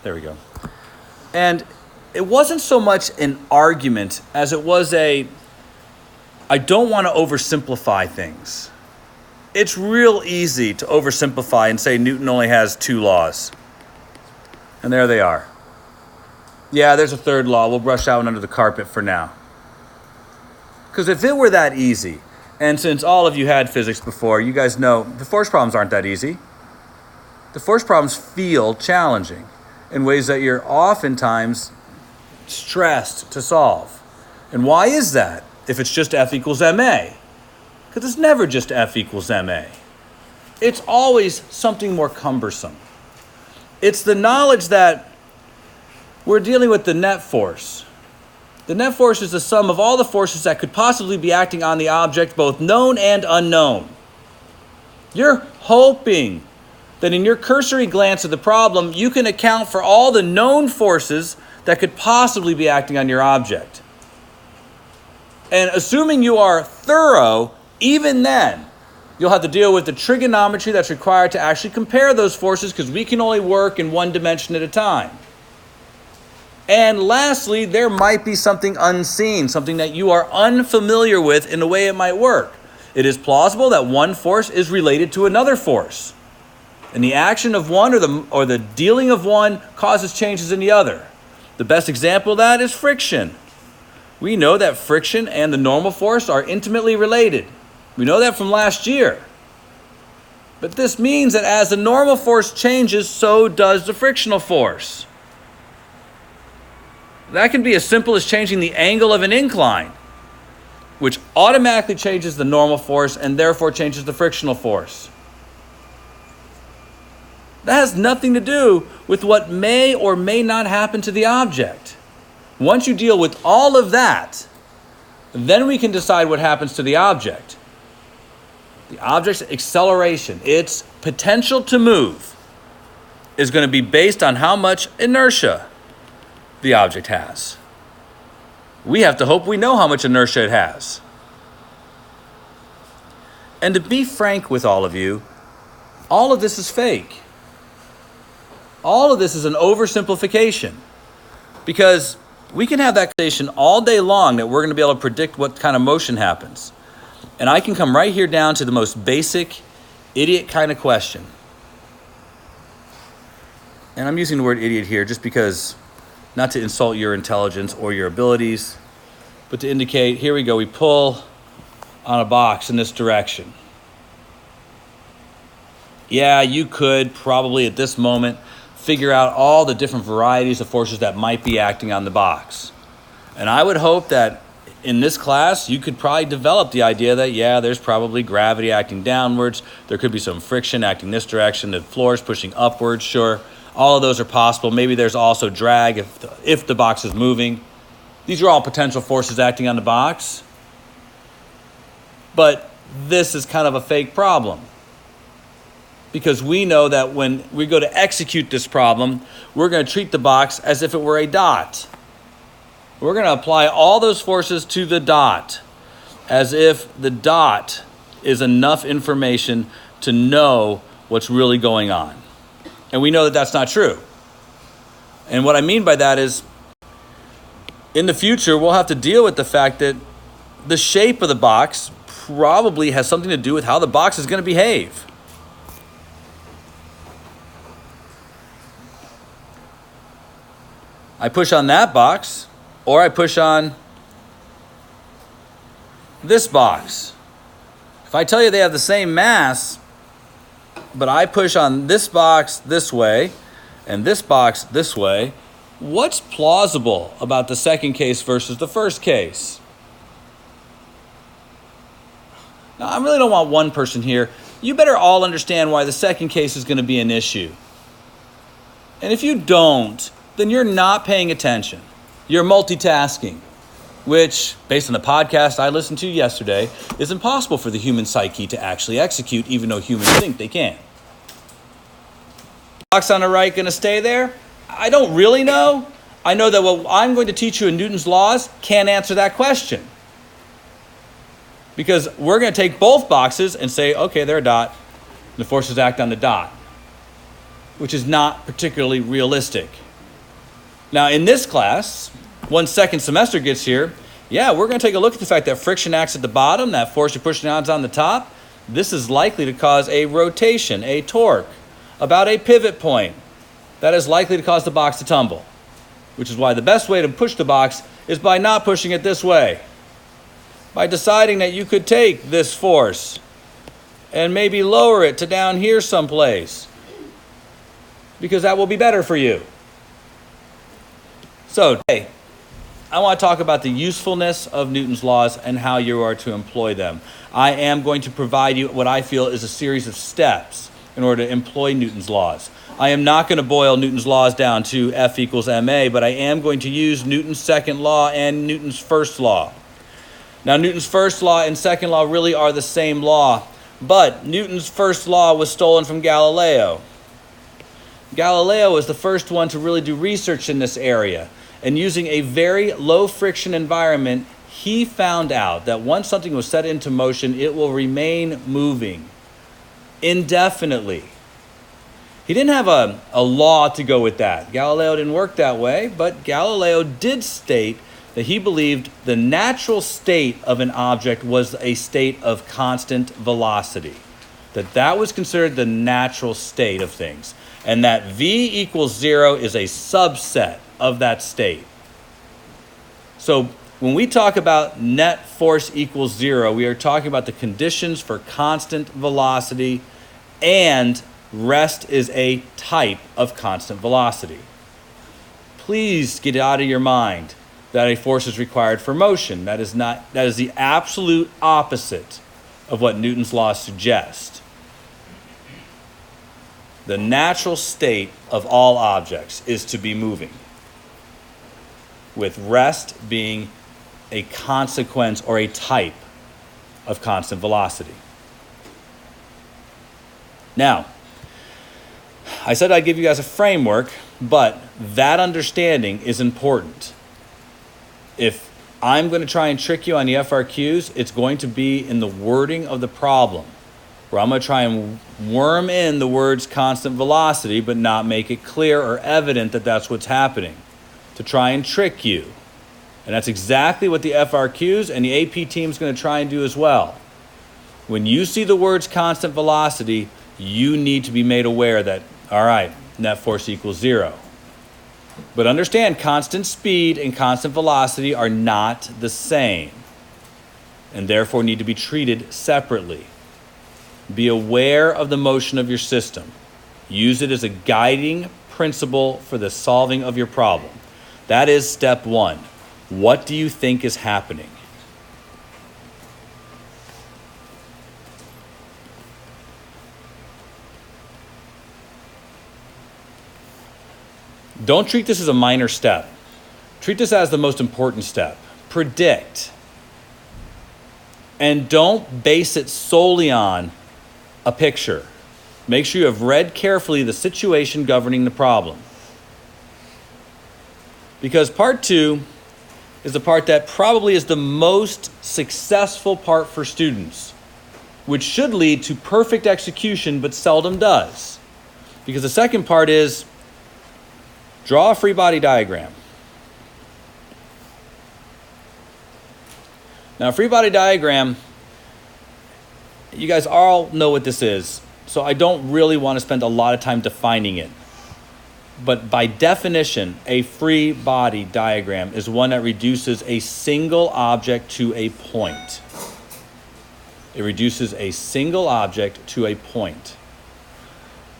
There we go. And it wasn't so much an argument as it was I don't want to oversimplify things. It's real easy to oversimplify and say Newton only has 2 laws. And there they are. Yeah, there's a 3rd law. We'll brush that one under the carpet for now. Because if it were that easy, and since all of you had physics before, you guys know the force problems aren't that easy. The force problems feel challenging in ways that you're oftentimes stressed to solve. And why is that if it's just F equals ma? Because it's never just F equals ma. It's always something more cumbersome. It's the knowledge that we're dealing with the net force. The net force is the sum of all the forces that could possibly be acting on the object, both known and unknown. You're hoping that in your cursory glance at the problem, you can account for all the known forces that could possibly be acting on your object. And assuming you are thorough, even then, you'll have to deal with the trigonometry that's required to actually compare those forces, because we can only work in one dimension at a time. And lastly, there might be something unseen, something that you are unfamiliar with in the way it might work. It is plausible that one force is related to another force, and the action of one or the dealing of one causes changes in the other. The best example of that is friction. We know that friction and the normal force are intimately related. We know that from last year. But this means that as the normal force changes, so does the frictional force. That can be as simple as changing the angle of an incline, which automatically changes the normal force and therefore changes the frictional force. That has nothing to do with what may or may not happen to the object. Once you deal with all of that, then we can decide what happens to the object. The object's acceleration, its potential to move, is going to be based on how much inertia the object has. We have to hope we know how much inertia it has. And to be frank with all of you, all of this is fake. All of this is an oversimplification, because we can have that conversation all day long that we're going to be able to predict what kind of motion happens. And I can come right here down to the most basic, idiot kind of question. And I'm using the word idiot here just because, not to insult your intelligence or your abilities, but to indicate, here we go, we pull on a box in this direction. Yeah, you could probably at this moment figure out all the different varieties of forces that might be acting on the box. And I would hope that in this class, you could probably develop the idea that, yeah, there's probably gravity acting downwards. There could be some friction acting this direction. The floor is pushing upwards, sure. All of those are possible. Maybe there's also drag if the box is moving. These are all potential forces acting on the box. But this is kind of a fake problem, because we know that when we go to execute this problem, we're going to treat the box as if it were a dot. We're going to apply all those forces to the dot as if the dot is enough information to know what's really going on. And we know that that's not true. And what I mean by that is, in the future, we'll have to deal with the fact that the shape of the box probably has something to do with how the box is going to behave. I push on that box, or I push on this box. If I tell you they have the same mass, but I push on this box this way and this box this way, what's plausible about the second case versus the first case? Now, I really don't want one person here. You better all understand why the second case is going to be an issue. And if you don't, then you're not paying attention. You're multitasking, which, based on the podcast I listened to yesterday, is impossible for the human psyche to actually execute, even though humans think they can. Box on the right going to stay there? I don't really know. I know that what I'm going to teach you in Newton's laws can't answer that question. Because we're going to take both boxes and say, okay, they're a dot. The forces act on the dot, which is not particularly realistic. Now, in this class, once second semester gets here, we're going to take a look at the fact that friction acts at the bottom, that force you're pushing down is on the top. This is likely to cause a rotation, a torque, about a pivot point. That is likely to cause the box to tumble, which is why the best way to push the box is by not pushing it this way. By deciding that you could take this force and maybe lower it to down here someplace, because that will be better for you. So today, I want to talk about the usefulness of Newton's laws and how you are to employ them. I am going to provide you what I feel is a series of steps in order to employ Newton's laws. I am not going to boil Newton's laws down to F equals ma, but I am going to use Newton's second law and Newton's first law. Now, Newton's first law and second law really are the same law, but Newton's first law was stolen from Galileo. Galileo was the first one to really do research in this area, and using a very low friction environment, he found out that once something was set into motion, it will remain moving indefinitely. He didn't have a law to go with that. Galileo didn't work that way, but Galileo did state that he believed the natural state of an object was a state of constant velocity, that was considered the natural state of things, and that V equals 0 is a subset of that state. So when we talk about net force equals 0, we are talking about the conditions for constant velocity, and rest is a type of constant velocity. Please get it out of your mind that a force is required for motion. That is the absolute opposite of what Newton's laws suggest. The natural state of all objects is to be moving, with rest being a consequence or a type of constant velocity. Now, I said I'd give you guys a framework, but that understanding is important. If I'm going to try and trick you on the FRQs, it's going to be in the wording of the problem, where I'm going to try and worm in the words constant velocity, but not make it clear or evident that that's what's happening, to try and trick you. And that's exactly what the FRQs and the AP team is going to try and do as well. When you see the words constant velocity, you need to be made aware that, all right, net force equals 0. But understand, constant speed and constant velocity are not the same, and therefore need to be treated separately. Be aware of the motion of your system. Use it as a guiding principle for the solving of your problem. That is step 1. What do you think is happening? Don't treat this as a minor step. Treat this as the most important step. Predict. And don't base it solely on a picture. Make sure you have read carefully the situation governing the problem. Because part 2 is the part that probably is the most successful part for students, which should lead to perfect execution, but seldom does. Because the second part is draw a free body diagram. Now, a free body diagram, you guys all know what this is, so I don't really want to spend a lot of time defining it. But by definition, a free body diagram is one that reduces a single object to a point. It reduces a single object to a point.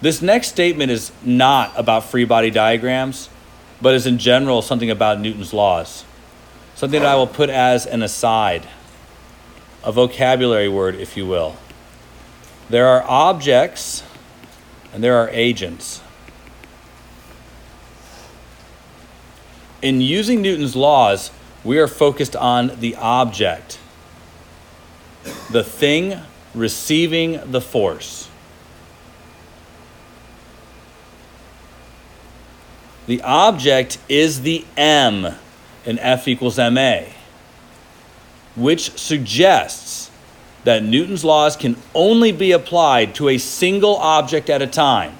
This next statement is not about free body diagrams, but is in general something about Newton's laws. Something that I will put as an aside, a vocabulary word, if you will. There are objects and there are agents. In using Newton's laws, we are focused on the object, the thing receiving the force. The object is the M in F equals ma, which suggests that Newton's laws can only be applied to a single object at a time.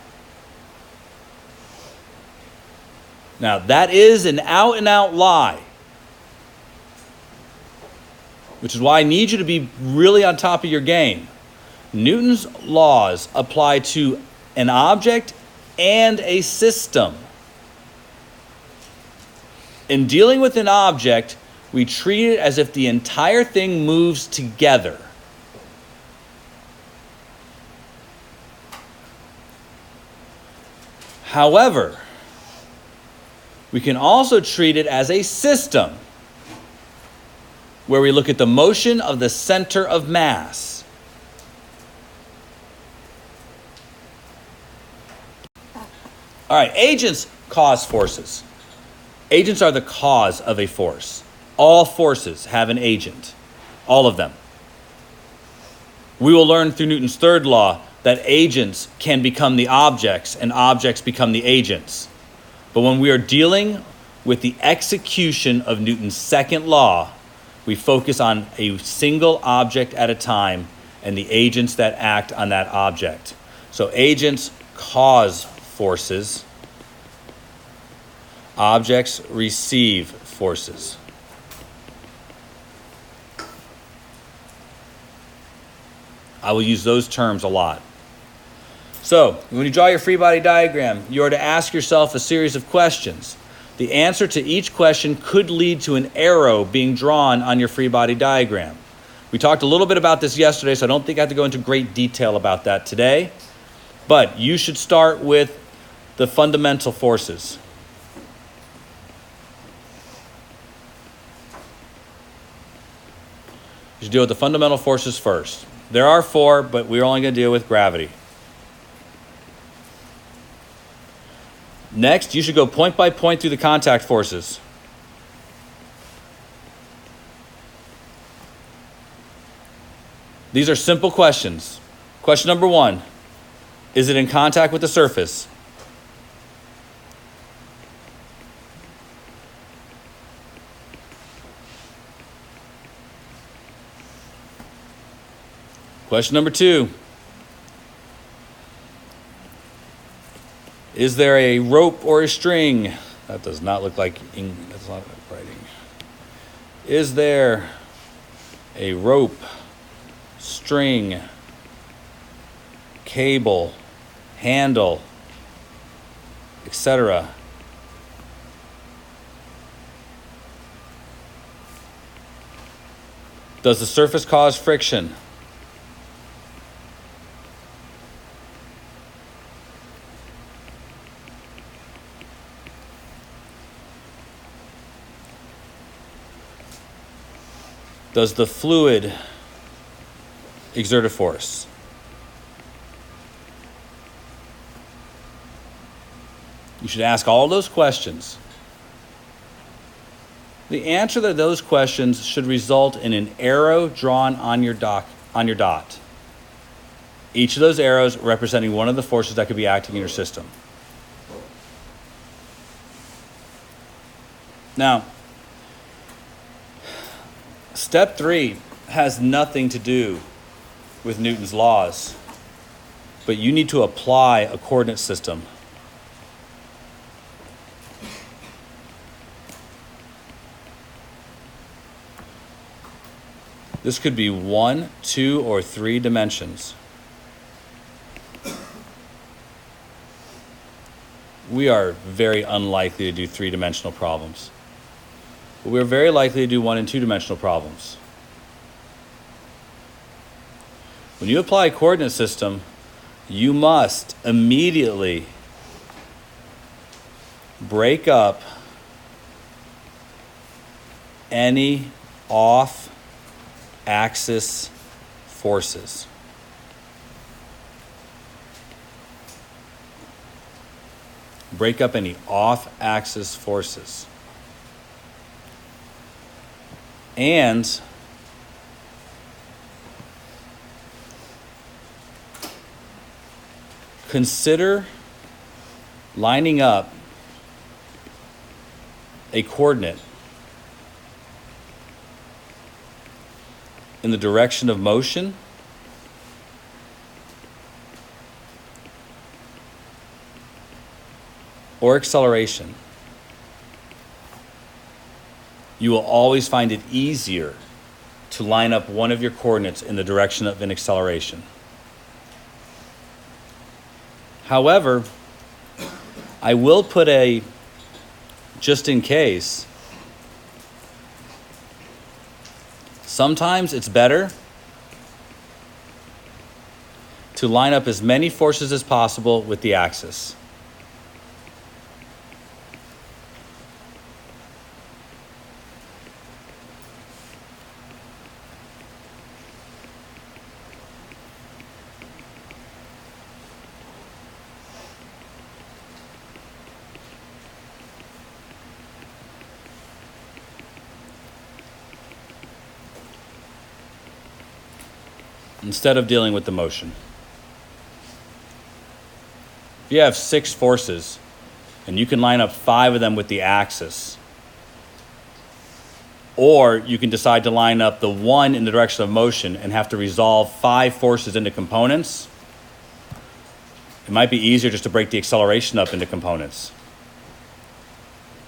Now, that is an out-and-out lie, which is why I need you to be really on top of your game. Newton's laws apply to an object and a system. In dealing with an object, we treat it as if the entire thing moves together. However, we can also treat it as a system, where we look at the motion of the center of mass. All right, agents cause forces. Agents are the cause of a force. All forces have an agent, all of them. We will learn through Newton's third law that agents can become the objects and objects become the agents. But when we are dealing with the execution of Newton's second law, we focus on a single object at a time and the agents that act on that object. So agents cause forces. Objects receive forces. I will use those terms a lot. So, when you draw your free body diagram, you are to ask yourself a series of questions. The answer to each question could lead to an arrow being drawn on your free body diagram. We talked a little bit about this yesterday, so I don't think I have to go into great detail about that today. But you should start with the fundamental forces. You should deal with the fundamental forces first. There are 4, but we're only going to deal with gravity. Next, you should go point by point through the contact forces. These are simple questions. Question number 1, is it in contact with the surface? Question number 2, is there a rope or a string? That does not look like that's not writing. Is there a rope, string, cable, handle, etc.? Does the surface cause friction? Does the fluid exert a force? You should ask all those questions. The answer to those questions should result in an arrow drawn on your dot. Each of those arrows representing one of the forces that could be acting in your system. Now, step 3 has nothing to do with Newton's laws, but you need to apply a coordinate system. This could be 1, 2, or 3 dimensions. We are very unlikely to do 3-dimensional problems. But we're very likely to do 1- and 2-dimensional problems. When you apply a coordinate system, you must immediately break up any off-axis forces. Break up any off-axis forces. And consider lining up a coordinate in the direction of motion or acceleration. you will always find it easier to line up one of your coordinates in the direction of an acceleration. However, I will put a, just in case, sometimes it's better to line up as many forces as possible with the axis. Instead of dealing with the motion. If you have 6 forces and you can line up 5 of them with the axis, or you can decide to line up the one in the direction of motion and have to resolve 5 forces into components, it might be easier just to break the acceleration up into components.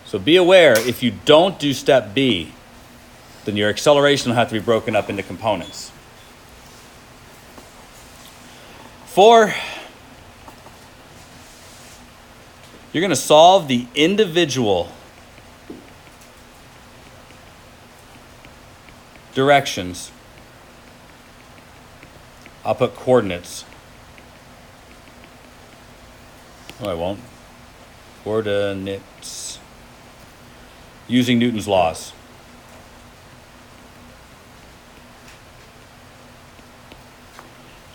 So be aware, if you don't do step B, then your acceleration will have to be broken up into components. You're going to solve the individual directions. I'll put coordinates. No, I won't. Coordinates. Using Newton's laws.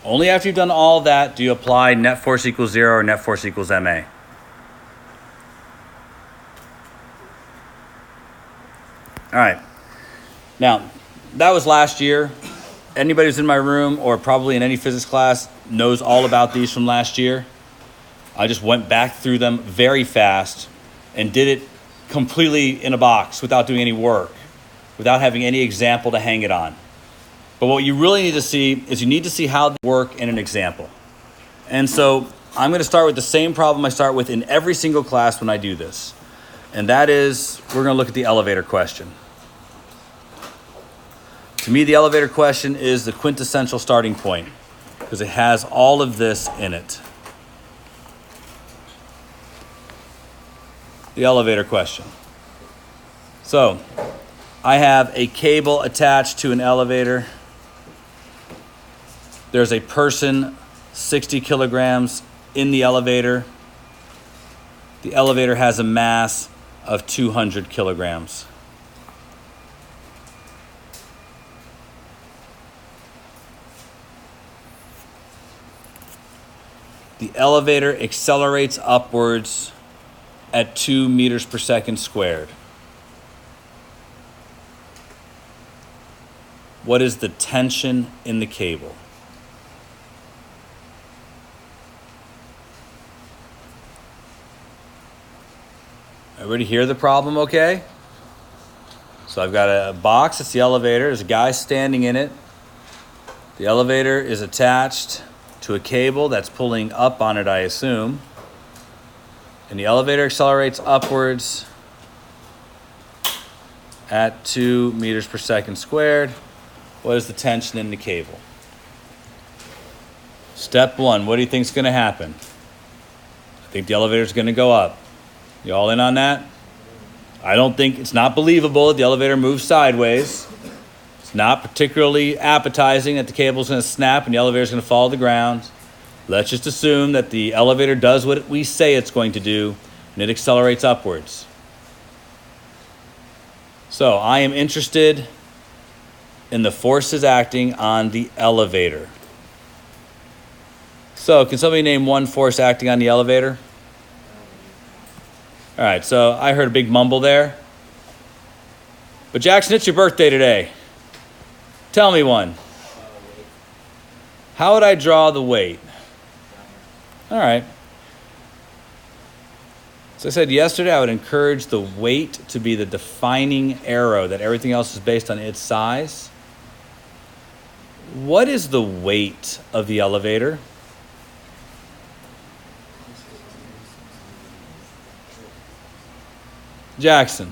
Only after you've done all that do you apply net force equals 0 or net force equals ma. All right. Now, that was last year. Anybody who's in my room or probably in any physics class knows all about these from last year. I just went back through them very fast and did it completely in a box without doing any work, without having any example to hang it on. But what you really need to see is you need to see how they work in an example. And so I'm going to start with the same problem I start with in every single class when I do this. And that is, we're going to look at the elevator question. To me, the elevator question is the quintessential starting point because it has all of this in it. The elevator question. So, I have a cable attached to an elevator. There's a person, 60 kilograms, in the elevator. The elevator has a mass of 200 kilograms. The elevator accelerates upwards at 2 meters per second squared. What is the tension in the cable? Everybody hear the problem okay? So I've got a box, it's the elevator, there's a guy standing in it. The elevator is attached to a cable that's pulling up on it, I assume. And the elevator accelerates upwards at 2 meters per second squared. What is the tension in the cable? Step 1, what do you think is going to happen? I think the elevator is going to go up. You all in on that? I don't think, it's not believable that the elevator moves sideways. It's not particularly appetizing that the cable's going to snap and the elevator's going to fall to the ground. Let's just assume that the elevator does what we say it's going to do and it accelerates upwards. So I am interested in the forces acting on the elevator. So can somebody name one force acting on the elevator? All right, so I heard a big mumble there. But Jackson, it's your birthday today. Tell me one. How would I draw the weight? All right. So I said yesterday I would encourage the weight to be the defining arrow, that everything else is based on its size. What is the weight of the elevator? Jackson,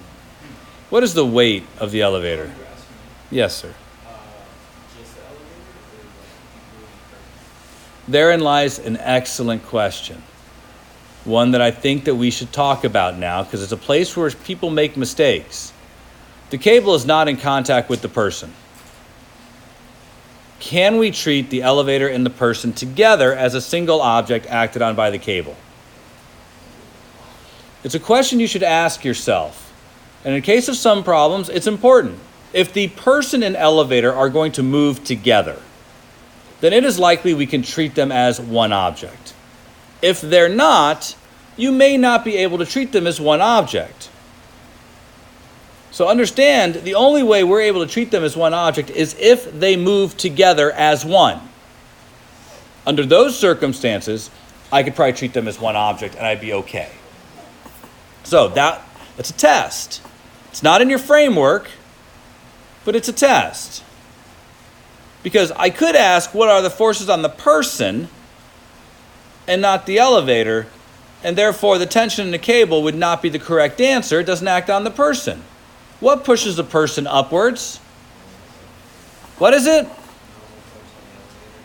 What is the weight of the elevator? Yes, sir. Therein lies an excellent question. One that I think that we should talk about now, because it's a place where people make mistakes. The cable is not in contact with the person. Can we treat the elevator and the person together as a single object acted on by the cable? It's a question you should ask yourself. And in case of some problems, it's important. If the person and elevator are going to move together, then it is likely we can treat them as one object. If they're not, you may not be able to treat them as one object. So understand, the only way we're able to treat them as one object is if they move together as one. Under those circumstances, I could probably treat them as one object and I'd be okay. So that's a test. It's not in your framework, but it's a test. Because I could ask, what are the forces on the person and not the elevator, and therefore the tension in the cable would not be the correct answer. It doesn't act on the person. What pushes the person upwards? What is it?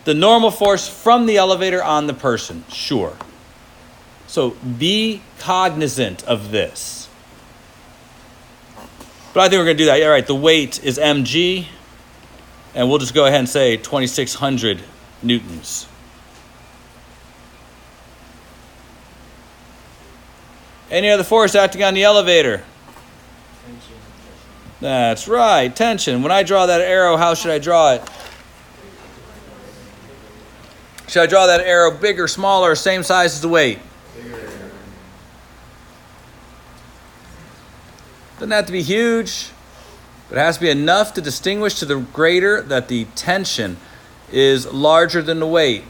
The normal force from the elevator on the person. Sure. So be cognizant of this. But I think we're going to do that. All right, the weight is mg, and we'll just go ahead and say 2,600 newtons. Any other force acting on the elevator? Tension. That's right, tension. When I draw that arrow, how should I draw it? Should I draw that arrow bigger, smaller, same size as the weight? Bigger. Doesn't have to be huge, but it has to be enough to distinguish to the greater that the tension is larger than the weight.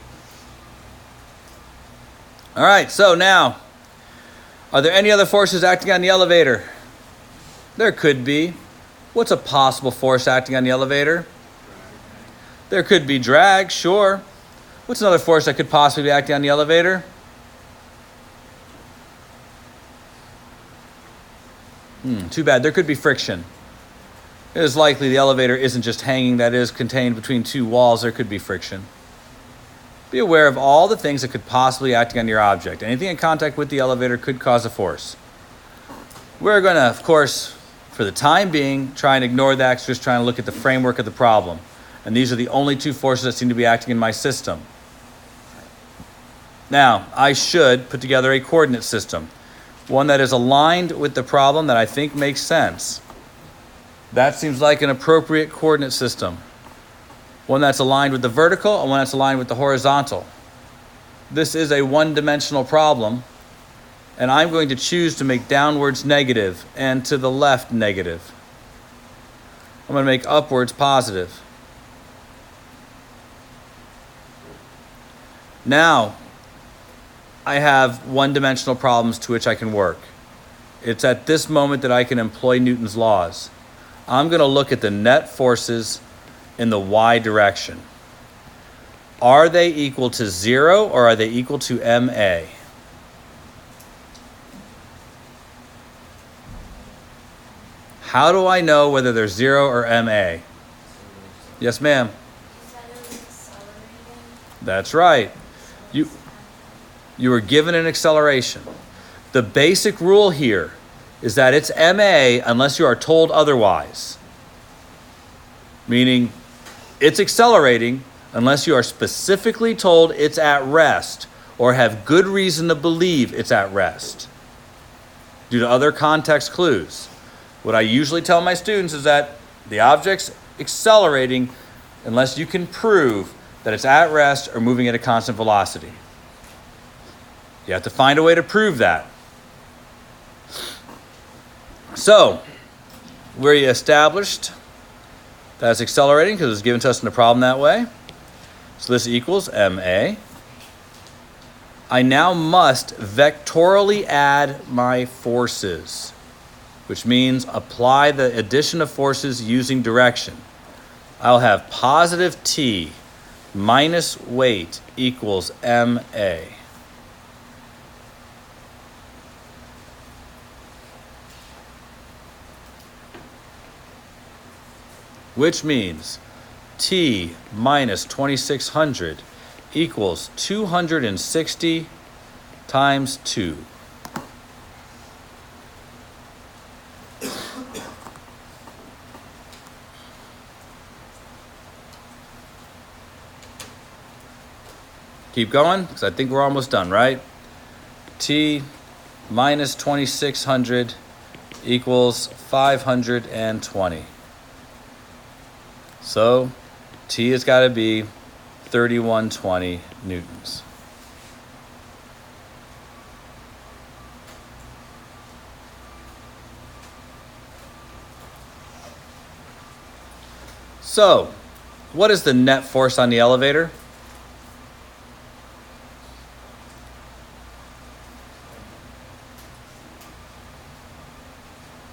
All right, so now, are there any other forces acting on the elevator? There could be. What's a possible force acting on the elevator? There could be drag, sure. What's another force that could possibly be acting on the elevator? Too bad. There could be friction. It is likely the elevator isn't just hanging, that is contained between two walls. There could be friction. Be aware of all the things that could possibly be acting on your object. Anything in contact with the elevator could cause a force. We're going to, of course, for the time being, try and ignore that, just trying to look at the framework of the problem. And these are the only two forces that seem to be acting in my system. Now, I should put together a coordinate system, one that is aligned with the problem that I think makes sense. That seems like an appropriate coordinate system. One that's aligned with the vertical and one that's aligned with the horizontal. This is a one-dimensional problem, and I'm going to choose to make downwards negative and to the left negative. I'm going to make upwards positive. Now, I have one-dimensional problems to which I can work. It's at this moment that I can employ Newton's laws. I'm going to look at the net forces in the y direction. Are they equal to 0 or are they equal to ma? How do I know whether they're 0 or ma? Yes, ma'am. That's right. You were given an acceleration. The basic rule here is that it's ma unless you are told otherwise. Meaning, it's accelerating unless you are specifically told it's at rest or have good reason to believe it's at rest due to other context clues. What I usually tell my students is that the object's accelerating unless you can prove that it's at rest or moving at a constant velocity. You have to find a way to prove that. So, we established that it's accelerating because it was given to us in the problem that way. So this equals ma. I now must vectorially add my forces, which means apply the addition of forces using direction. I'll have positive t minus weight equals ma. which means T minus 2600 equals 260 times 2. Keep going, because I think we're almost done, right? T minus 2600 equals 520. So T has got to be 3120 newtons. So, what is the net force on the elevator?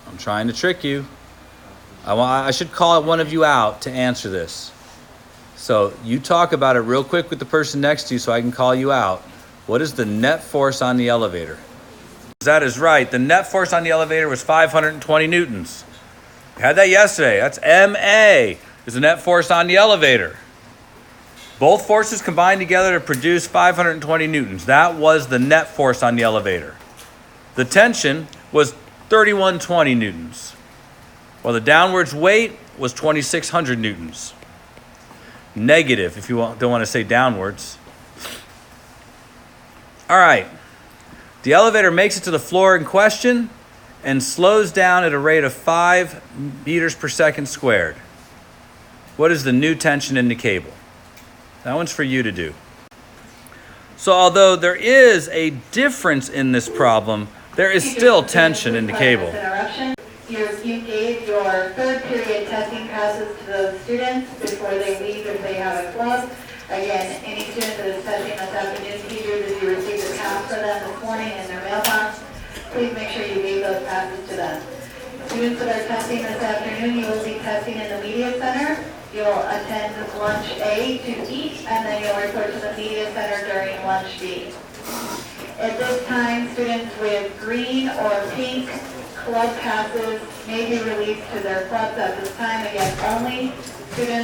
I'm trying to trick you. I should call one of you out to answer this. So you talk about it real quick with the person next to you so I can call you out. What is the net force on the elevator? That is right. The net force on the elevator was 520 newtons. We had that yesterday. That's MA is the net force on the elevator. Both forces combined together to produce 520 newtons. That was the net force on the elevator. The tension was 3120 newtons, while the downwards weight was 2600 newtons. Negative, if you don't want to say downwards. All right. The elevator makes it to the floor in question and slows down at a rate of 5 meters per second squared. What is the new tension in the cable? That one's for you to do. So although there is a difference in this problem, there is still tension in the cable. You gave your third period testing passes to those students before they leave if they have a club. Again, any student that is testing this afternoon, teachers, if you received a pass for them this morning in their mailbox, please make sure you gave those passes to them. Students that are testing this afternoon, you will be testing in the media center. You'll attend lunch A to eat, and then you'll report to the media center during lunch B. At this time, students with green or pink club passes may be released to their clubs at this time. Again, only students